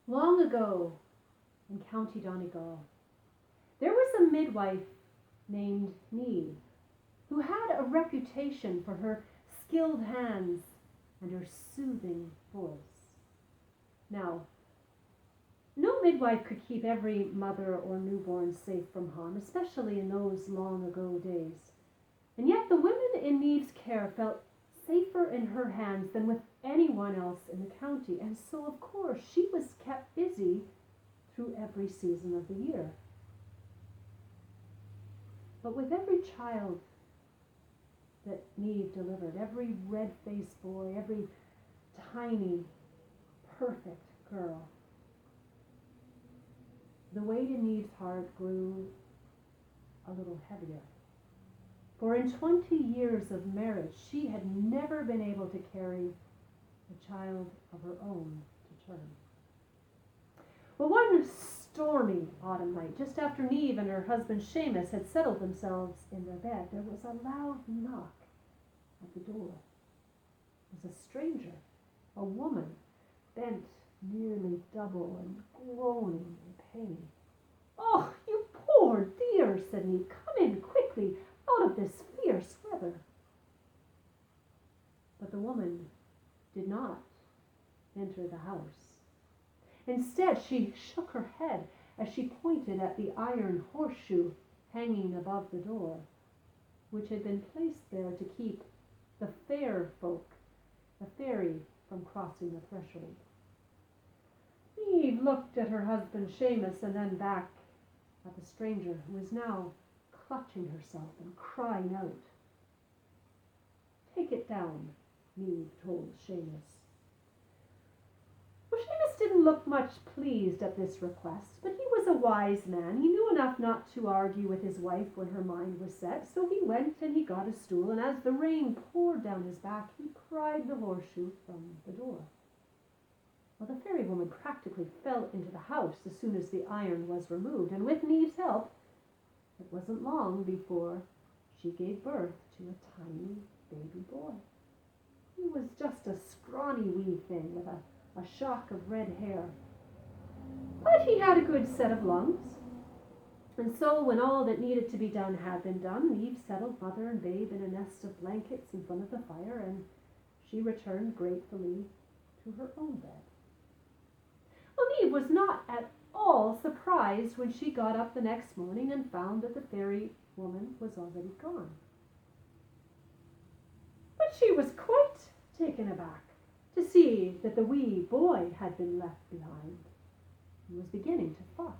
Long ago, in County Donegal, there was a midwife named Neve who had a reputation for her skilled hands and her soothing voice. Now, no midwife could keep every mother or newborn safe from harm, especially in those long ago days. And yet the women in Neve's care felt safer in her hands than with anyone else in the county, and so of course she was kept busy through every season of the year. But with every child that Neve delivered, every red-faced boy, every tiny, perfect girl, the weight in Neve's heart grew a little heavier. For in 20 years of marriage, she had never been able to carry a child of her own to term. Well, one stormy autumn night, just after Neve and her husband Seamus had settled themselves in their bed, there was a loud knock at the door. It was a stranger, a woman, bent nearly double and groaning in pain. "Oh, you poor dear," said Neve. "Come in quickly, out of this fierce weather." But the woman did not enter the house. Instead, she shook her head as she pointed at the iron horseshoe hanging above the door, which had been placed there to keep the fair folk, the fairy, from crossing the threshold. Neve looked at her husband Seamus and then back at the stranger, who was now clutching herself and crying out. "Take it down," Neve told Seamus. Well, Seamus didn't look much pleased at this request, but he was a wise man. He knew enough not to argue with his wife when her mind was set, so he went and he got a stool, and as the rain poured down his back, he pried the horseshoe from the door. Well, the fairy woman practically fell into the house as soon as the iron was removed, and with Neve's help, it wasn't long before she gave birth to a tiny baby boy. He was just a scrawny wee thing with a shock of red hair. But he had a good set of lungs. And so when all that needed to be done had been done, Neve settled mother and babe in a nest of blankets in front of the fire, and she returned gratefully to her own bed. Well, Neve was not at all surprised when she got up the next morning and found that the fairy woman was already gone. But she was quite taken aback to see that the wee boy had been left behind and was beginning to fuss.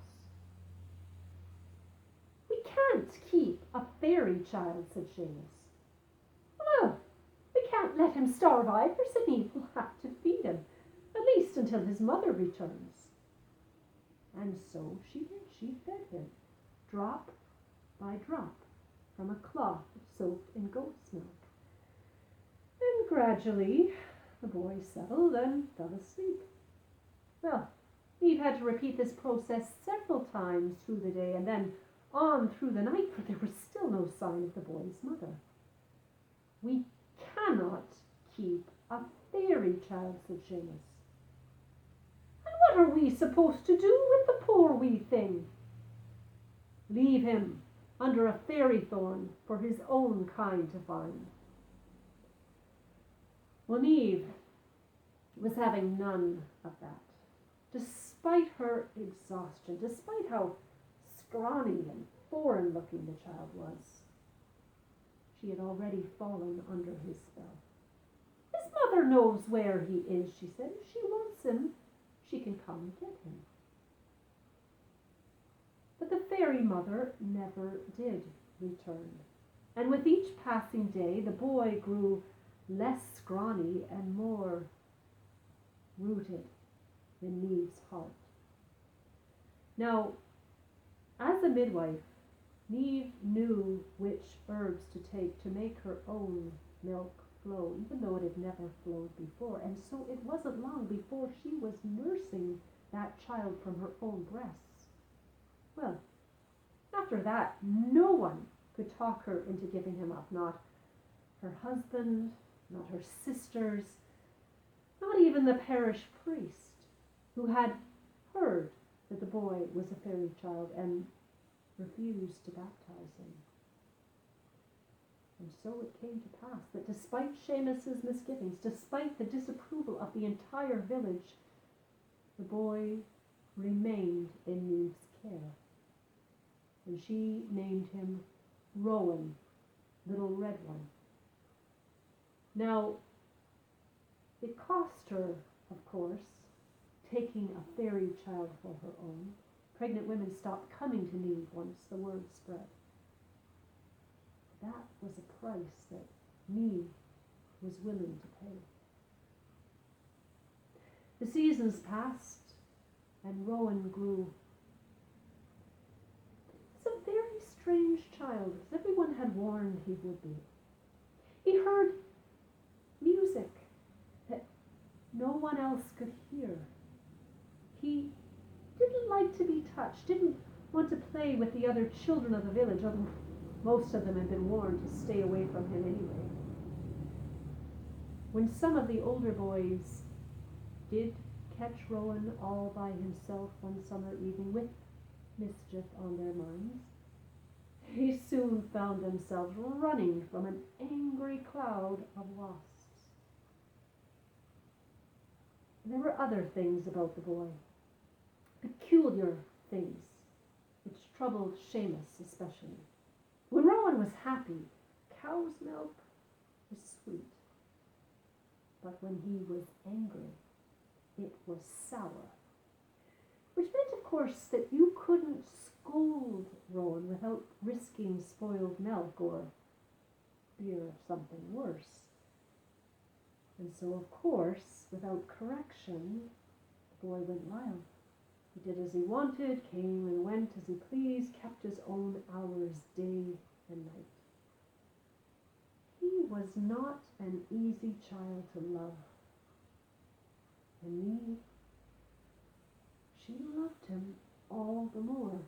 "We can't keep a fairy child," said Seamus. "Well, we can't let him starve either," said Neve. "We'll have to feed him, at least until his mother returns." And so she did. She fed him, drop by drop, from a cloth soaked in goat's milk. And gradually the boy settled and fell asleep. Well, Neve had to repeat this process several times through the day and then on through the night, for there was still no sign of the boy's mother. "We cannot keep a fairy child," said Seamus. "And what are we supposed to do with the poor wee thing?" "Leave him under a fairy thorn for his own kind to find." Well, Neve was having none of that. Despite her exhaustion, despite how scrawny and foreign-looking the child was, she had already fallen under his spell. "His mother knows where he is," she said. "If she wants him, she can come and get him." But the fairy mother never did return, and with each passing day, the boy grew less scrawny and more rooted in Neve's heart. Now, as a midwife, Neve knew which herbs to take to make her own milk flow, even though it had never flowed before. And so it wasn't long before she was nursing that child from her own breasts. Well, after that, no one could talk her into giving him up, not her husband, not her sisters, not even the parish priest, who had heard that the boy was a fairy child and refused to baptize him. And so it came to pass that despite Seamus's misgivings, despite the disapproval of the entire village, the boy remained in Niamh's care. And she named him Rowan, Little Red One. Now, it cost her, of course, taking a fairy child for her own. Pregnant women stopped coming to Niamh once the word spread. That was a price that Niamh was willing to pay. The seasons passed, and Rowan grew. He was a very strange child, as everyone had warned he would be. He heard music that no one else could hear. He didn't like to be touched, didn't want to play with the other children of the village, although most of them had been warned to stay away from him anyway. When some of the older boys did catch Rowan all by himself one summer evening with mischief on their minds, he soon found themselves running from an angry cloud of wasps. There were other things about the boy, peculiar things, which troubled Seamus especially. When Rowan was happy, cow's milk was sweet. But when he was angry, it was sour. Which meant, of course, that you couldn't scold Rowan without risking spoiled milk or beer or something worse. And so, of course, without correction, the boy went wild. He did as he wanted, came and went as he pleased, kept his own hours day and night. He was not an easy child to love. And Niamh, she loved him all the more.